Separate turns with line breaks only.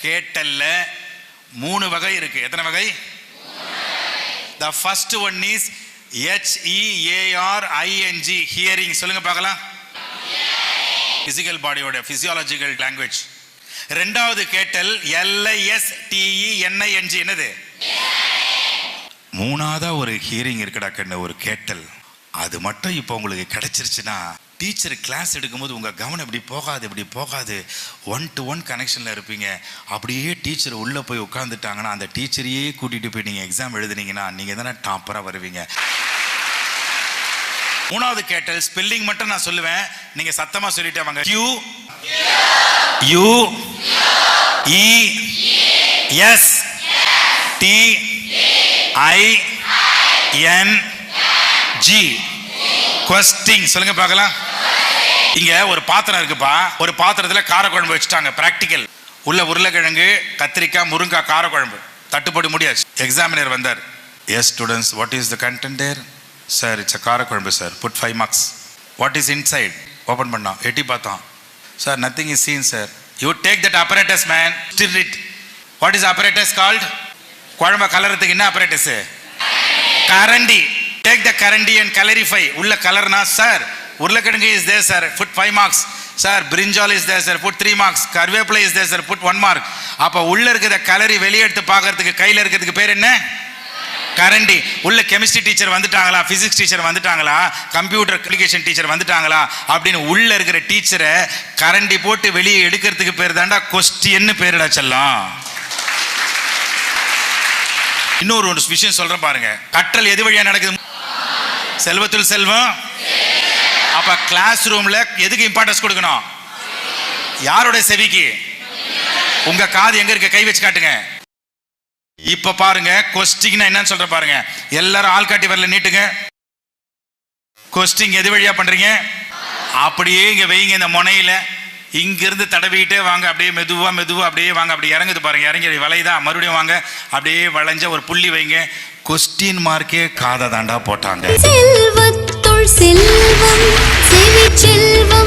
கேட்டல்ல 3 வகை இருக்கு. எத்தனை வகை? The first one is HEARING, hearing. சொல்லுங்க பார்க்கலாம். பிசிக்கல் பாடியோட பிசியாலஜிக்கல் லாங்குவேஜ். ரெண்டாவது கேட்டல் LISTENING, என்னது? மூணாவதா ஒரு ஹியரிங் இருக்குடா கண்ணு, ஒரு கேட்டல். அது மட்டும் இப்போ உங்களுக்கு கிடைச்சிருச்சுன்னா டீச்சர் கிளாஸ் எடுக்கும்போது உங்கள் கவனம் இப்படி போகாது 1-to-1 கனெக்ஷனில் இருப்பீங்க. அப்படியே டீச்சர் உள்ளே போய் உட்காந்துட்டாங்கன்னா அந்த டீச்சரையே கூட்டிகிட்டு போய் நீங்கள் எக்ஸாம் எழுதுனீங்கன்னா நீங்கள் தானே டாப்பராக வருவீங்க. மூணாவது கேட்டல் ஸ்பெல்லிங் மட்டும் நான் சொல்லுவேன், நீங்கள் சத்தமாக சொல்லிட்டே வாங்க. QUESTING. கொஸ்டிங் சொல்லுங்க பார்க்கலாம். இங்க ஒரு பாத்திரம் இருக்குப்பா, ஒரு பாத்திரத்துல காரக்குழம்பு வச்சுட்டாங்க. பிராக்டிக்கல். உள்ள உருளைக்கிழங்கு, கத்திரிக்காய், முருங்காய் காரக்குழம்பு. தட்டுப்படி முடியாச்சு. எக்ஸாமினர் வந்தார். Yes students, what is the content there? Sir it's a karakuzhambu sir, put 5 marks. What is inside? Open பண்ணான், எட்டி பார்த்தான். Sir nothing is seen sir. You take that apparatus man, stir it. What is apparatus called? குழம்பை கலரத்துக்கு என்ன apparatus? கரண்டி. Take the karandi and clarify. உள்ள கலர்னா sir urulaikizhangu is there sir, put 5 marks. Sir brinjal is there sir, put 3 marks. கருவேப்பிலை is there sir, put 1 mark. அப்ப உள்ள இருக்கிற கலரி வெளியே எடுத்து பார்க்கறதுக்கு கையில இருக்கிறதுக்கு பேர் என்ன? கரண்டி. உள்ள கெமிஸ்ட்ரி டீச்சர் வந்துட்டாங்களா, பிசிக்ஸ் டீச்சர் வந்துட்டாங்களா, கம்ப்யூட்டர் அப்ளிகேஷன் டீச்சர் வந்துட்டாங்களா அப்படின்னு உள்ள இருக்கிற டீச்சரை கரண்டி போட்டு வெளியே எடுக்கிறதுக்கு பேர் தாண்டா கொஸ்டின்னு பேரிடா செல்லம். இன்னொரு விஷயம் சொல்றேன் பாருங்க. கற்றல் எது வழியா நடக்குது? செல்வத்துள் செல்வம். அப்ப கிளாஸ் ரூம்ல எதுக்கு இம்பார்ட்டன்ஸ் கொடுக்கணும்? யாரோட செவிக்கு? உங்க காது எங்க இருக்க? கை வச்சு காட்டுங்க. இப்ப பாருங்க கொஸ்டிங் என்னன்னு சொல்ற பாருங்க. எல்லாரும் ஆள் காட்டி வரல நீட்டுங்க. கொஸ்டிங் எது வழியா பண்றீங்க? அப்படியே இங்க வைங்க, இந்த முனையில இங்க இருந்து தடவிட்டே வாங்க. அப்படியே மெதுவா அப்படியே வாங்க. அப்படி இறங்குது பாருங்க, இறங்கி வளைதான். மறுபடியும் வாங்க, அப்படியே வளைஞ்ச ஒரு புள்ளி வைங்க. கொஸ்டின் மார்க்கே காதை தாண்டா போட்டாங்க. செல்வத்துள் செல்வம், செவி செல்வம்.